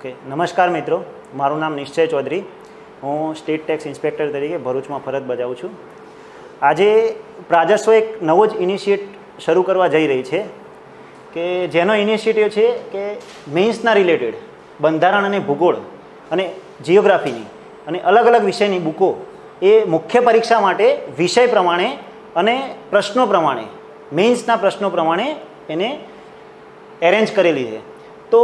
Okay, નમસ્કાર મિત્રો. મારું નામ નિશ્ચય ચૌધરી. હું સ્ટેટ ટેક્સ ઇન્સ્પેક્ટર તરીકે ભરૂચમાં ફરજ બજાવું છું. આજે પ્રાજસ્વ એક નવો જ ઇનિશિએટ શરૂ કરવા જઈ રહી છે કે જેનો ઇનિશિએટિવ છે કે મેઇન્સના રિલેટેડ બંધારણ અને ભૂગોળ અને જિયોગ્રાફીની અને અલગ અલગ વિષયની બુકો એ મુખ્ય પરીક્ષા માટે વિષય પ્રમાણે અને પ્રશ્નો પ્રમાણે મેઇન્સના પ્રશ્નો પ્રમાણે એને એરેન્જ કરેલી છે. તો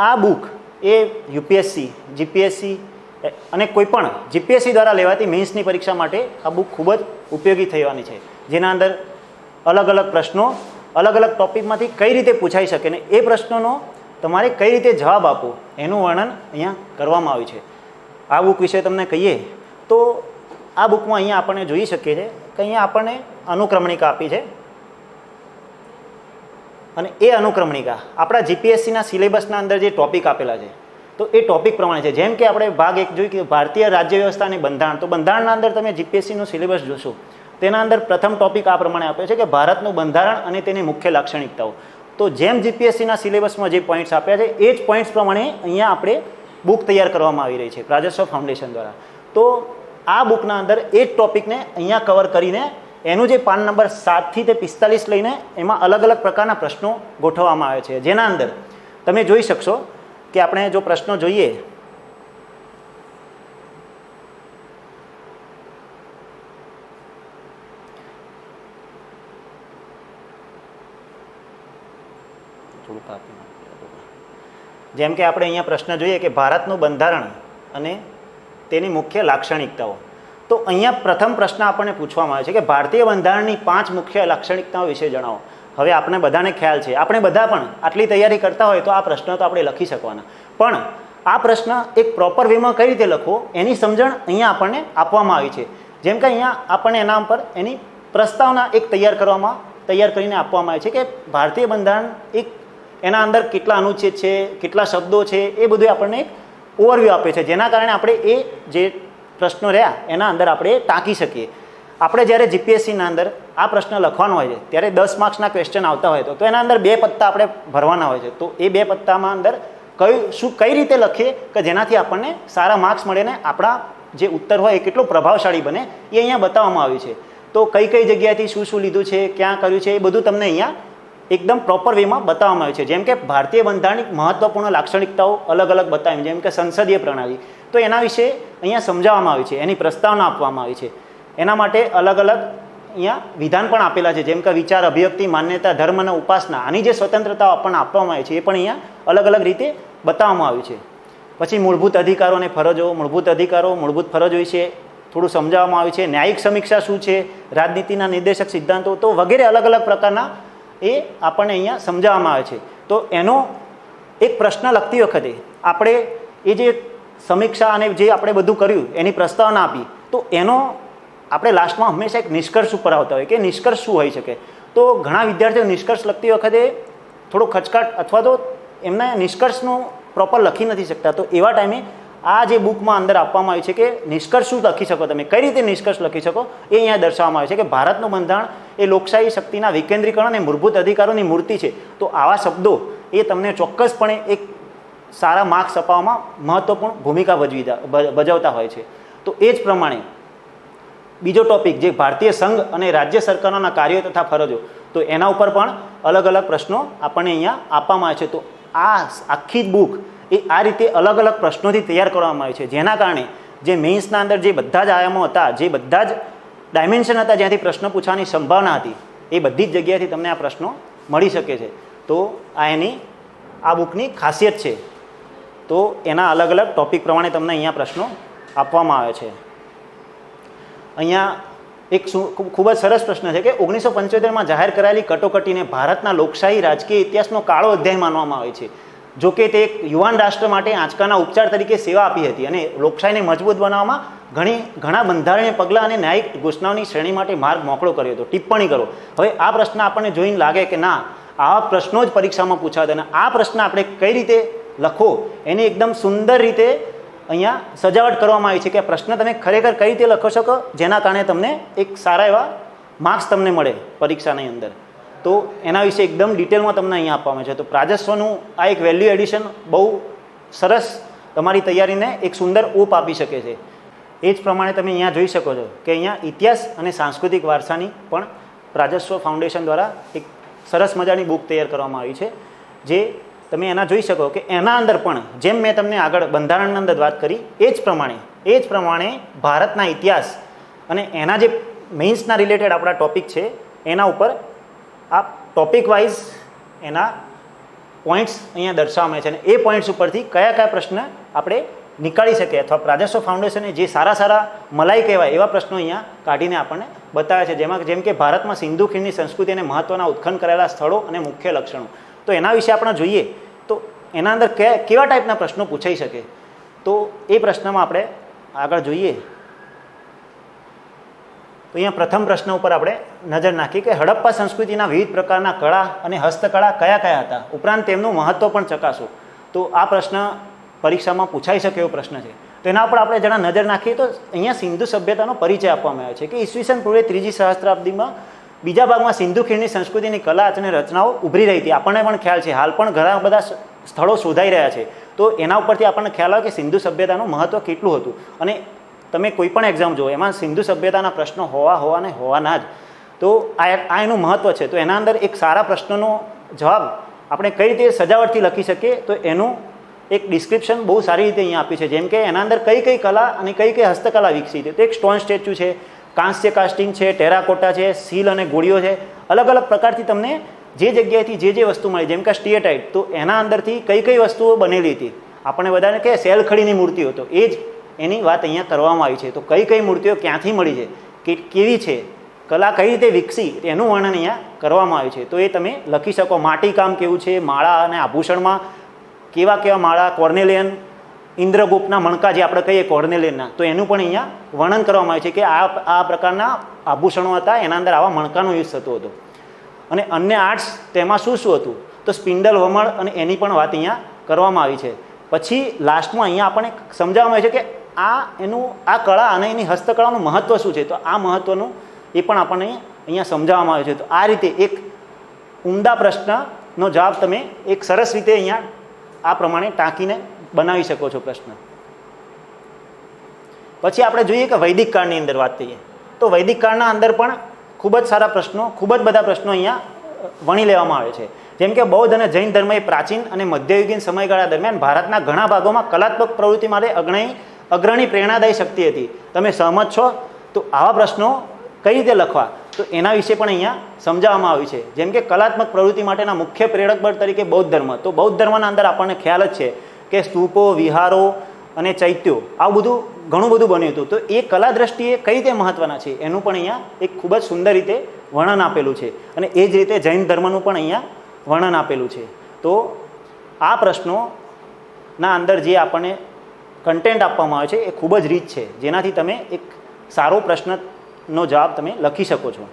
આ બુક એ યુપીએસસી, જીપીએસસી અને કોઈપણ જીપીએસસી દ્વારા લેવાતી મેઇન્સની પરીક્ષા માટે આ બુક ખૂબ જ ઉપયોગી થવાની છે, જેના અંદર અલગ અલગ પ્રશ્નો અલગ અલગ ટૉપિકમાંથી કઈ રીતે પૂછાઈ શકે ને એ પ્રશ્નોનો તમારે કઈ રીતે જવાબ આપવો એનું વર્ણન અહીંયા કરવામાં આવ્યું છે. આ બુક વિશે તમને કહીએ તો આ બુકમાં અહીંયા આપણને જોઈ શકીએ છીએ કે અહીંયા આપણને અનુક્રમણિકા આપી છે અને એ અનુક્રમણિકા આપણા જીપીએસસીના સિલેબસના અંદર જે ટોપિક આપેલા છે તો એ ટોપિક પ્રમાણે છે. જેમ કે આપણે ભાગ 1 જોઈ કે ભારતીય રાજ્ય વ્યવસ્થા અને બંધારણ, તો બંધારણના અંદર તમે જીપીએસસીનું સિલેબસ જોશો તેના અંદર પ્રથમ ટોપિક આ પ્રમાણે આપ્યો છે કે ભારતનું બંધારણ અને તેની મુખ્ય લાક્ષણિકતાઓ. તો જેમ જીપીએસસીના સિલેબસમાં જે પોઈન્ટ્સ આપ્યા છે એ જ પોઈન્ટ્સ પ્રમાણે અહીંયા આપણે બુક તૈયાર કરવામાં આવી રહી છે પ્રાજસ્વ ફાઉન્ડેશન દ્વારા. તો આ બુકના અંદર એ જ ટોપિકને અહીંયા કવર કરીને એનું જે પાન નંબર 7 થી 45 લઈને એમાં અલગ અલગ પ્રકારના પ્રશ્નો ગોઠવવામાં આવે છે, જેના અંદર તમે જોઈ શકશો કે આપણે જો પ્રશ્નો જોઈએ જેમ કે આપણે અહીંયા પ્રશ્ન જોઈએ કે ભારતનું બંધારણ અને તેની મુખ્ય લાક્ષણિકતાઓ. તો અહીંયા પ્રથમ પ્રશ્ન આપણને પૂછવામાં આવે છે કે ભારતીય બંધારણની 5 મુખ્ય લાક્ષણિકતાઓ વિશે જણાવો. હવે આપણે બધાને ખ્યાલ છે, આપણે બધા પણ આટલી તૈયારી કરતા હોય તો આ પ્રશ્ન તો આપણે લખી શકવાના, પણ આ પ્રશ્ન એક પ્રોપર વેમાં કઈ રીતે લખવો એની સમજણ અહીંયા આપણને આપવામાં આવી છે. જેમ કે અહીંયા આપણને એના પર એની પ્રસ્તાવના એક તૈયાર કરીને આપવામાં આવે છે કે ભારતીય બંધારણ એક એના અંદર કેટલા અનુચ્છેદ છે, કેટલા શબ્દો છે, એ બધું આપણને એક ઓવરવ્યૂ આપે છે, જેના કારણે આપણે એ જે પ્રશ્નો રહ્યા એના અંદર આપણે ટાંકી શકીએ. આપણે જ્યારે જીપીએસસીના અંદર આ પ્રશ્ન લખવાનો હોય છે ત્યારે 10 માર્ક્સના ક્વેશ્ચન આવતા હોય તો એના અંદર 2 પત્તા આપણે ભરવાના હોય છે. તો એ 2 પત્તામાં અંદર કઈ રીતે લખીએ કે જેનાથી આપણને સારા માર્ક્સ મળે ને આપણા જે ઉત્તર હોય એ કેટલો પ્રભાવશાળી બને એ અહીંયા બતાવવામાં આવ્યું છે. તો કઈ જગ્યાએથી શું લીધું છે, ક્યાં કર્યું છે, એ બધું તમને અહીંયા એકદમ પ્રોપર વેમાં બતાવવામાં આવ્યું છે. જેમ કે ભારતીય બંધારણની મહત્વપૂર્ણ લાક્ષણિકતાઓ અલગ અલગ બતાવી, જેમ કે સંસદીય પ્રણાલી, તો એના વિશે અહીંયા સમજાવવામાં આવી છે, એની પ્રસ્તાવના આપવામાં આવી છે. એના માટે અલગ અલગ અહીંયા વિધાન પણ આપેલા છે, જેમ કે વિચાર, અભિવ્યક્તિ, માન્યતા, ધર્મ અને ઉપાસના, આની જે સ્વતંત્રતાઓ આપણને આપવામાં આવી છે એ પણ અહીંયા અલગ અલગ રીતે બતાવવામાં આવ્યું છે. પછી મૂળભૂત અધિકારો અને ફરજો, મૂળભૂત અધિકારો, મૂળભૂત ફરજો વિશે થોડું સમજાવવામાં આવ્યું છે. ન્યાયિક સમીક્ષા શું છે, રાજનીતિના નિર્દેશક સિદ્ધાંતો, તો વગેરે અલગ અલગ પ્રકારના એ આપણને અહીંયા સમજાવવામાં આવે છે. તો એનો એક પ્રશ્ન લખતી વખતે આપણે એ જે સમીક્ષા અને જે આપણે બધું કર્યું એની પ્રસ્તાવના આપી તો એનો આપણે લાસ્ટમાં હંમેશા એક નિષ્કર્ષ ઉપર આવતા હોય કે નિષ્કર્ષ શું હોઈ શકે. તો ઘણા વિદ્યાર્થીઓ નિષ્કર્ષ લખતી વખતે થોડો ખચકાટ અથવા તો એમને નિષ્કર્ષનું પ્રોપર લખી નથી શકતા. તો એવા ટાઈમે આ જે બુકમાં અંદર આપવામાં આવ્યું છે કે નિષ્કર્ષ શું લખી શકો, તમે કઈ રીતે નિષ્કર્ષ લખી શકો એ અહીંયા દર્શાવવામાં આવે છે કે ભારતનું બંધારણ એ લોકશાહી શક્તિના વિકેન્દ્રીકરણ અને મૂળભૂત અધિકારોની મૂર્તિ છે. તો આવા શબ્દો એ તમને ચોક્કસપણે એક સારા માર્ક્સ અપાવવામાં મહત્વપૂર્ણ ભૂમિકા ભજવતા હોય છે. તો એ જ પ્રમાણે બીજો ટોપિક જે ભારતીય સંઘ અને રાજ્ય સરકારોના કાર્યો તથા ફરજો, તો એના ઉપર પણ અલગ અલગ પ્રશ્નો આપણને અહીંયા આપવામાં આવે છે. તો આ આખી બુક એ આ રીતે અલગ અલગ પ્રશ્નોથી તૈયાર કરવામાં આવી છે, જેના કારણે જે મેઇન્સના અંદર જે બધા જ આયામો હતા, જે બધા જ ડાયમેન્શન હતા જ્યાંથી પ્રશ્ન પૂછવાની સંભાવના હતી, એ બધી જ જગ્યાએથી તમને આ પ્રશ્નો મળી શકે છે. તો આ બુકની ખાસિયત છે. તો એના અલગ અલગ ટોપિક પ્રમાણે તમને અહીંયા પ્રશ્નો આપવામાં આવે છે. અહીંયા એક ખૂબ જ સરસ પ્રશ્ન છે કે 1975માં જાહેર કરાયેલી કટોકટીને ભારતના લોકશાહી રાજકીય ઇતિહાસનો કાળો અધ્યાય માનવામાં આવે છે. જો કે તે એક યુવાન રાષ્ટ્ર માટે આંચકાના ઉપચાર તરીકે સેવા આપી હતી અને લોકશાહીને મજબૂત બનાવવામાં ઘણા બંધારણીય પગલાં અને ન્યાયિક ઘોષણાઓની શ્રેણી માટે માર્ગ મોકળો કર્યો હતો. ટિપ્પણી કરો. હવે આ પ્રશ્ન આપણને જોઈને લાગે કે ના, આવા પ્રશ્નો જ પરીક્ષામાં પૂછાતા અને આ પ્રશ્ન આપણે કઈ રીતે લખો એની એકદમ સુંદર રીતે અહીંયા સજાવટ કરવામાં આવી છે કે પ્રશ્ન તમે ખરેખર કઈ રીતે લખો શકો જેના કારણે તમને એક સારા એવા માર્ક્સ તમને મળે પરીક્ષાની અંદર. તો એના વિશે એકદમ ડિટેલમાં તમને અહીંયા આપવામાં છે. તો પ્રાજસ્વનું આ એક વેલ્યુ એડિશન બહુ સરસ તમારી તૈયારીને એક સુંદર ઓપ આપી શકે છે. એ જ પ્રમાણે તમે અહીંયા જોઈ શકો છો કે અહીંયા ઇતિહાસ અને સાંસ્કૃતિક વારસાની પણ રાજસ્વ ફાઉન્ડેશન દ્વારા એક સરસ મજાની બુક તૈયાર કરવામાં આવી છે, જે તમે એના જોઈ શકો કે એના અંદર પણ જેમ મેં તમને આગળ બંધારણની અંદર વાત કરી એ જ પ્રમાણે ભારતના ઇતિહાસ અને એના જે મેઇન્સના રિલેટેડ આપણા ટોપિક છે એના ઉપર આ ટોપિક વાઇઝ એના પોઈન્ટ્સ અહીંયા દર્શાવવામાં આવે છે, અને એ પોઈન્ટ્સ ઉપરથી કયા કયા પ્રશ્ન આપણે નીકાળી શકીએ અથવા રાજસ્વ ફાઉન્ડેશને જે સારા મલાઈ કહેવાય એવા પ્રશ્નો અહીંયા કાઢીને આપણને બતાવે છે, જેમ કે ભારતમાં સિંધુ ખીણની સંસ્કૃતિ અને મહત્ત્વના ઉત્ખનન કરેલા સ્થળો અને મુખ્ય લક્ષણો. તો એના વિશે આપણે જોઈએ તો એના અંદર કેવા ટાઈપના પ્રશ્નો પૂછાઈ શકે. તો એ પ્રશ્નમાં આપણે આગળ જોઈએ તો અહીંયા પ્રથમ પ્રશ્ન ઉપર આપણે નજર નાખીએ કે હડપ્પા સંસ્કૃતિના વિવિધ પ્રકારના કળા અને હસ્તકળા કયા હતા, ઉપરાંત તેમનું મહત્ત્વ પણ ચકાસો. તો આ પ્રશ્ન પરીક્ષામાં પૂછાઈ શકે એવો પ્રશ્ન છે. તો એના ઉપર આપણે જરા નજર નાખીએ તો અહીંયા સિંધુ સભ્યતાનો પરિચય આપવામાં આવ્યો છે કે ઈસવીસન પૂર્વે 3જી સહસ્ત્રાબ્દીમાં બીજા ભાગમાં સિંધુ ખીણની સંસ્કૃતિની કલા અને રચનાઓ ઉભરી રહી હતી. આપણને પણ ખ્યાલ છે, હાલ પણ ઘણા બધા સ્થળો શોધાઈ રહ્યા છે. તો એના ઉપરથી આપણને ખ્યાલ આવે કે સિંધુ સભ્યતાનું મહત્ત્વ કેટલું હતું. અને તમે કોઈ પણ એક્ઝામ જુઓ એમાં સિંધુ સભ્યતાના પ્રશ્નો હોવાના જ. તો આ એનું મહત્ત્વ છે. તો એના અંદર એક સારા પ્રશ્નનો જવાબ આપણે કઈ રીતે સજાવટથી લખી શકીએ તો એનું એક ડિસ્ક્રિપ્શન બહુ સારી રીતે અહીંયા આપ્યું છે. જેમ કે એના અંદર કઈ કલા અને કઈ હસ્તકલા વિકસી છે. તો એક સ્ટોન સ્ટેચ્યુ છે, કાંસ્ય કાસ્ટિંગ છે, ટેરાકોટા છે, સીલ અને ગોળીઓ છે. અલગ અલગ પ્રકારથી તમને જે જગ્યાએથી જે વસ્તુ મળી, જેમ કે સ્ટીએટાઇટ, તો એના અંદરથી કઈ વસ્તુઓ બનેલી હતી. આપણે બધાને કે સેલખડીની મૂર્તિઓ, તો એ જ એની વાત અહીંયા કરવામાં આવી છે. તો કઈ મૂર્તિઓ ક્યાંથી મળી છે, કેવી છે, કલા કઈ રીતે વિકસી, એનું વર્ણન અહીંયા કરવામાં આવ્યું છે. તો એ તમે લખી શકો. માટીકામ કેવું છે, માળા અને આભૂષણમાં કેવા માળા, કોર્નેલિયન, ઇન્દ્રગુપ્તના મણકા જે આપણે કહીએ કોર્નેલિયનના, તો એનું પણ અહીંયા વર્ણન કરવામાં આવ્યું છે કે આ પ્રકારના આભૂષણો હતા, એના અંદર આવા મણકાનો યુઝ થતો હતો. અને અન્ય આર્ટ્સ તેમાં શું હતું, તો સ્પિન્ડલ વમળ અને એની પણ વાત અહીંયા કરવામાં આવી છે. પછી લાસ્ટમાં અહીંયા આપણને સમજાવવામાં આવે છે કે આ કળા અને એની હસ્તકળાનું મહત્ત્વ શું છે. તો આ મહત્ત્વનું એ પણ આપણને અહીંયા સમજાવવામાં આવે છે. તો આ રીતે એક ઉમદા પ્રશ્નનો જવાબ તમે એક સરસ રીતે અહીંયા આ પ્રમાણે ટાંકીને બનાવી શકો છો પ્રશ્ન. પછી આપણે જોઈએ કે વૈદિક કાળની અંદર વાત કરીએ તો વૈદિક કાળના અંદર પણ ખૂબ જ સારા પ્રશ્નો, ખૂબ જ બધા પ્રશ્નો અહીંયા વણી લેવામાં આવે છે. જેમ કે બૌદ્ધ અને જૈન ધર્મ એ પ્રાચીન અને મધ્યયુગીન સમયગાળા દરમિયાન ભારતના ઘણા ભાગોમાં કલાત્મક પ્રવૃત્તિ માટે અગ્રણી પ્રેરણાદાયી શક્તિ હતી. તમે સહમત છો? તો આવા પ્રશ્નો કઈ રીતે લખવા, તો એના વિશે પણ અહીંયા સમજાવવામાં આવ્યું છે. જેમ કે કલાત્મક પ્રવૃત્તિ માટેના મુખ્ય પ્રેરક બળ તરીકે બૌદ્ધ ધર્મ. તો બૌદ્ધ ધર્મના અંદર આપણને ખ્યાલ જ છે કે સ્તૂપો, વિહારો અને ચૈત્યો આવું ઘણું બધું બન્યું હતું. તો એ કલા દ્રષ્ટિએ કઈ રીતે મહત્ત્વના છે એનું પણ અહીંયા એક ખૂબ જ સુંદર રીતે વર્ણન આપેલું છે. અને એ જ રીતે જૈન ધર્મનું પણ અહીંયા વર્ણન આપેલું છે. તો આ પ્રશ્નોના અંદર જે આપણને કન્ટેન્ટ આપવામાં આવે છે એ ખૂબ જ રીચ છે, જેનાથી તમે એક સારો પ્રશ્નનો જવાબ તમે લખી શકો છો.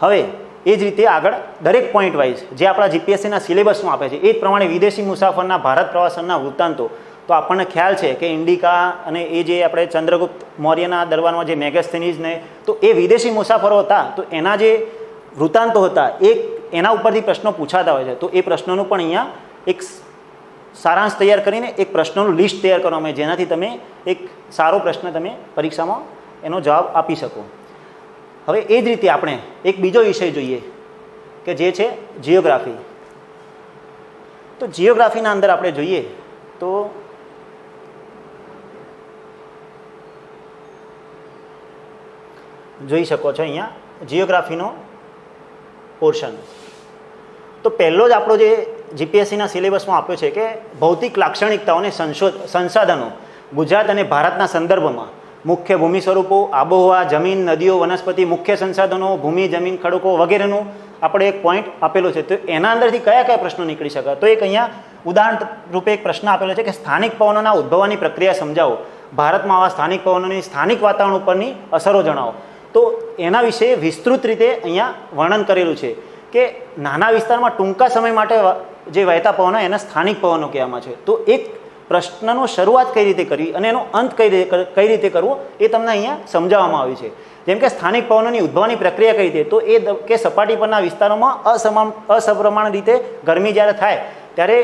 હવે એ જ રીતે આગળ દરેક પોઈન્ટ વાઇઝ જે આપણા જીપીએસસીના સિલેબસમાં આપે છે એ જ પ્રમાણે વિદેશી મુસાફરના ભારત પ્રવાસનના વૃત્તાંતો. તો આપણને ખ્યાલ છે કે ઇન્ડિકા અને એ જે આપણે ચંદ્રગુપ્ત મૌર્યના દરબારમાં જે મેગસ્થનીઝ ને, તો એ વિદેશી મુસાફરો હતા. તો એના જે વૃત્તાંતો હતા એના ઉપરથી પ્રશ્નો પૂછાતા હોય છે. તો એ પ્રશ્નોનું પણ અહીંયા એક સારાંશ તૈયાર કરીને એક પ્રશ્નોનું લિસ્ટ તૈયાર કરવામાં આવે, જેનાથી તમે એક સારો પ્રશ્ન તમે પરીક્ષામાં એનો જવાબ આપી શકો. હવે એ જ રીતે આપણે એક બીજો વિષય જોઈએ કે જે છે જિયોગ્રાફી. તો જિયોગ્રાફીના અંદર આપણે જોઈએ તો જોઈ શકો છો અહીંયા જિયોગ્રાફીનો પોર્શન. તો પહેલો જ આપણો જે જીપીએસસીના સિલેબસમાં આપ્યો છે કે ભૌતિક લાક્ષણિકતાઓ અને સંસાધનો ગુજરાત અને ભારતના સંદર્ભમાં મુખ્ય ભૂમિ સ્વરૂપો, આબોહવા, જમીન, નદીઓ, વનસ્પતિ, મુખ્ય સંસાધનો, ભૂમિ, જમીન, ખડકો વગેરેનું આપણે એક પોઈન્ટ આપેલો છે. તો એના અંદરથી કયા પ્રશ્નો નીકળી શકે, તો એક અહીંયા ઉદાહરણ રૂપે એક પ્રશ્ન આપેલો છે કે સ્થાનિક પવનોના ઉદ્ભવવાની પ્રક્રિયા સમજાવો. ભારતમાં આવા સ્થાનિક પવનોની સ્થાનિક વાતાવરણ ઉપરની અસરો જણાવો. તો એના વિશે વિસ્તૃત રીતે અહીંયા વર્ણન કરેલું છે કે નાના વિસ્તારમાં ટૂંકા સમય માટે જે વહેતા પવનો એને સ્થાનિક પવનો કહેવામાં છે. તો એક પ્રશ્નનો શરૂઆત કઈ રીતે કરવી અને એનો અંત કઈ રીતે કરવો એ તમને અહીંયા સમજાવવામાં આવ્યું છે. જેમ કે સ્થાનિક પવનોની ઉદ્ભવની પ્રક્રિયા કઈ રીતે, તો એ કે સપાટી પરના વિસ્તારોમાં અસમપ્રમાણ રીતે ગરમી જ્યારે થાય ત્યારે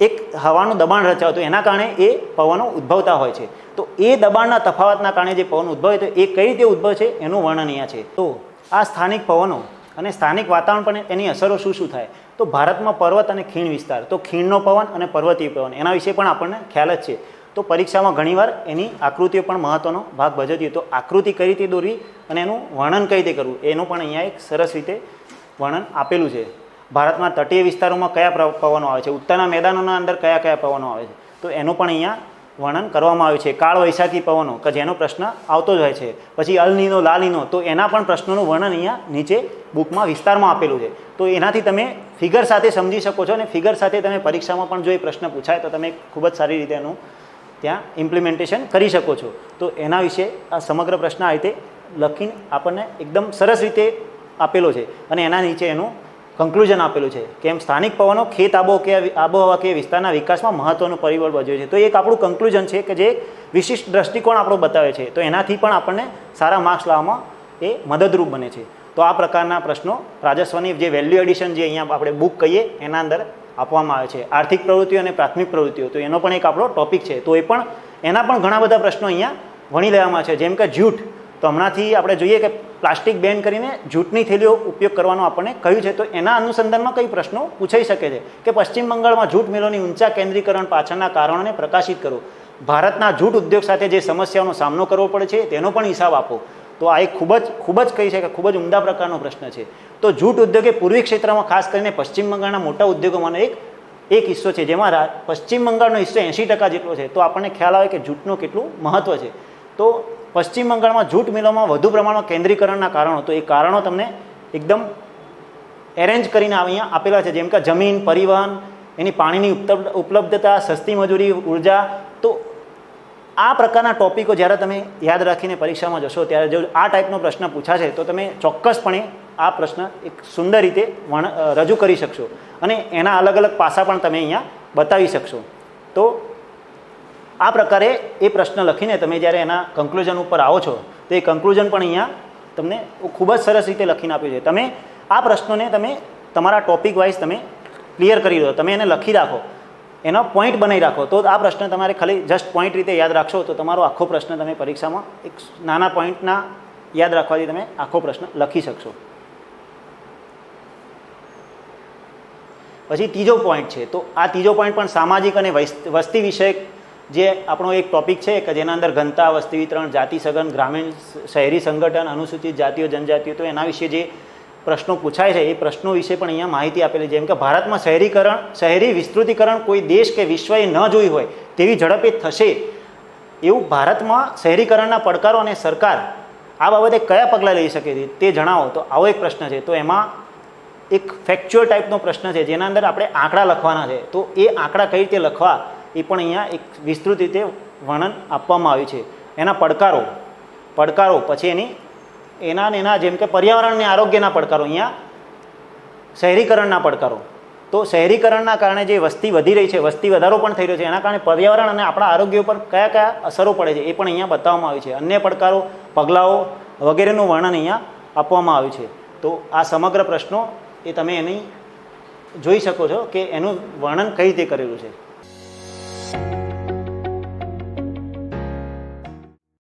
એક હવાનું દબાણ રચાય તો એના કારણે એ પવનો ઉદ્ભવતા હોય છે. તો એ દબાણના તફાવતના કારણે જે પવન ઉદ્ભવે તો એ કઈ રીતે ઉદ્ભવે છે એનું વર્ણન અહીંયા છે. તો આ સ્થાનિક પવનો અને સ્થાનિક વાતાવરણ પણ એની અસરો શું થાય, તો ભારતમાં પર્વત અને ખીણ વિસ્તાર, તો ખીણનો પવન અને પર્વતીય પવન એના વિશે પણ આપણને ખ્યાલ જ છે. તો પરીક્ષામાં ઘણીવાર એની આકૃતિઓ પણ મહત્ત્વનો ભાગ ભજવતી હોય. તો આકૃતિ કઈ રીતે દોરવી અને એનું વર્ણન કઈ રીતે કરવું એનું પણ અહીંયા એક સરસ રીતે વર્ણન આપેલું છે. ભારતમાં તટીય વિસ્તારોમાં કયા પવનો આવે છે, ઉત્તરના મેદાનોના અંદર કયા કયા પવનો આવે છે, તો એનું પણ અહીંયા વર્ણન કરવામાં આવ્યું છે. કાળ વૈશાખી પવનો કે જેનો પ્રશ્ન આવતો જ હોય છે. પછી અલ નીનો લા નીનો, તો એના પણ પ્રશ્નોનું વર્ણન અહીંયા નીચે બુકમાં વિસ્તારમાં આપેલું છે. તો એનાથી તમે ફિગર સાથે સમજી શકો છો અને ફિગર સાથે તમે પરીક્ષામાં પણ જો એ પ્રશ્ન પૂછાય તો તમે ખૂબ જ સારી રીતે એનું ત્યાં ઇમ્પ્લિમેન્ટેશન કરી શકો છો. તો એના વિશે આ સમગ્ર પ્રશ્ન આ રીતે લખીને આપણને એકદમ સરસ રીતે આપેલો છે અને એના નીચે એનું કન્ક્લુઝન આપેલું છે કે એમ સ્થાનિક પવનો ખેત આબોહવા કે વિસ્તારના વિકાસમાં મહત્ત્વનું પરિબળ ભજવે છે. તો એક આપણું કન્ક્લુઝન છે કે જે વિશિષ્ટ દ્રષ્ટિકોણ આપણો બતાવે છે. તો એનાથી પણ આપણને સારા માર્ક્સ લાવવામાં એ મદદરૂપ બને છે. તો આ પ્રકારના પ્રશ્નો રાજસ્વની જે વેલ્યુ એડિશન જે અહીંયા આપણે બુક કહીએ એના અંદર આપવામાં આવે છે. આર્થિક પ્રવૃત્તિઓ અને પ્રાથમિક પ્રવૃત્તિઓ, તો એનો પણ એક આપણો ટોપિક છે. તો એ પણ એના પણ ઘણા બધા પ્રશ્નો અહીંયા વણી લેવામાં છે. જેમ કે જૂઠ, તો હમણાંથી આપણે જોઈએ કે પ્લાસ્ટિક બેન કરીને જૂઠની થેલીઓ ઉપયોગ કરવાનો આપણને કહ્યું છે. તો એના અનુસંધાનમાં કઈ પ્રશ્નો પૂછાઈ શકે છે કે પશ્ચિમ બંગાળમાં જૂઠ મિલોની ઊંચા કેન્દ્રીકરણ પાછળના કારણોને પ્રકાશિત કરો. ભારતના જૂઠ ઉદ્યોગ સાથે જે સમસ્યાઓનો સામનો કરવો પડે છે તેનો પણ હિસાબ આપો. તો આ એક ખૂબ જ કહી શકાય ખૂબ જ ઉમદા પ્રકારનો પ્રશ્ન છે. તો જૂઠ ઉદ્યોગ એ પૂર્વી ક્ષેત્રમાં ખાસ કરીને પશ્ચિમ બંગાળના મોટા ઉદ્યોગોમાંનો એક હિસ્સો છે, જેમાં પશ્ચિમ બંગાળનો હિસ્સો 80% જેટલો છે. તો આપણને ખ્યાલ આવે કે જૂઠનું કેટલું મહત્ત્વ છે. તો પશ્ચિમ બંગાળમાં જૂઠ મિલોમાં વધુ પ્રમાણમાં કેન્દ્રીકરણના કારણો, તો એ કારણો તમને એકદમ એરેન્જ કરીને અહીંયા આપેલા છે. જેમ કે જમીન, પરિવહન, એની પાણીની ઉપલબ્ધતા, સસ્તી મજૂરી, ઉર્જા. તો આ પ્રકારના ટોપિકો જ્યારે તમે યાદ રાખીને પરીક્ષામાં જશો ત્યારે જો આ ટાઈપનો પ્રશ્ન પૂછાશે તો તમે ચોક્કસપણે આ પ્રશ્ન એક સુંદર રીતે રજૂ કરી શકશો અને એના અલગ અલગ પાસા પણ તમે અહીંયા બતાવી શકશો. તો આ પ્રકારે એ પ્રશ્ન લખીને તમે જ્યારે એના કન્ક્લુઝન ઉપર આવો છો તો એ કન્ક્લુઝન પણ અહીંયા તમને ખૂબ જ સરસ રીતે લખીને આપ્યું છે. તમે આ પ્રશ્નોને તમે તમારા ટોપિક વાઇઝ તમે ક્લિયર કરી દો, તમે એને લખી રાખો, એનો પોઈન્ટ બનાવી રાખો. તો આ પ્રશ્ન તમારે ખાલી જસ્ટ પોઈન્ટ રીતે યાદ રાખશો તો તમારો આખો પ્રશ્ન તમે પરીક્ષામાં એક નાના પોઈન્ટના યાદ રાખવાથી તમે આખો પ્રશ્ન લખી શકશો. પછી ત્રીજો પોઈન્ટ છે. તો આ ત્રીજો પોઈન્ટ પણ સામાજિક અને વસ્તી વિષયક જે આપણો એક ટોપિક છે કે જેના અંદર ઘનતા, વસ્તી વિતરણ, જાતિ સઘન, ગ્રામીણ શહેરી સંગઠન, અનુસૂચિત જાતિઓ જનજાતિઓ, તો એના વિશે જે પ્રશ્નો પૂછાય છે એ પ્રશ્નો વિશે પણ અહીંયા માહિતી આપેલી. જેમ કે ભારતમાં શહેરી વિસ્તૃતિકરણ કોઈ દેશ કે વિશ્વએ ન જોઈ હોય તેવી ઝડપે થશે એવું ભારતમાં શહેરીકરણના પડકારો અને સરકાર આ બાબતે કયા પગલાં લઈ શકે છે તે જણાવો. તો આવો એક પ્રશ્ન છે. તો એમાં એક ફેક્ચ્યુઅલ ટાઈપનો પ્રશ્ન છે જેના અંદર આપણે આંકડા લખવાના છે. તો એ આંકડા કઈ રીતે લખવા એ પણ અહીંયા એક વિસ્તૃત રીતે વર્ણન આપવામાં આવ્યું છે. એના પડકારો પછી એના જેમ કે પર્યાવરણ અને આરોગ્યના પડકારો, અહીંયા શહેરીકરણના પડકારો. તો શહેરીકરણના કારણે જે વસ્તી વધી રહી છે, વસ્તી વધારો પણ થઈ રહ્યો છે, એના કારણે પર્યાવરણ અને આપણા આરોગ્ય ઉપર કયા કયા અસરો પડે છે એ પણ અહીંયા બતાવવામાં આવ્યું છે. અન્ય પડકારો, પગલાઓ વગેરેનું વર્ણન અહીંયા આપવામાં આવ્યું છે. તો આ સમગ્ર પ્રશ્નો એ તમે એની જોઈ શકો છો કે એનું વર્ણન કઈ રીતે કરેલું છે.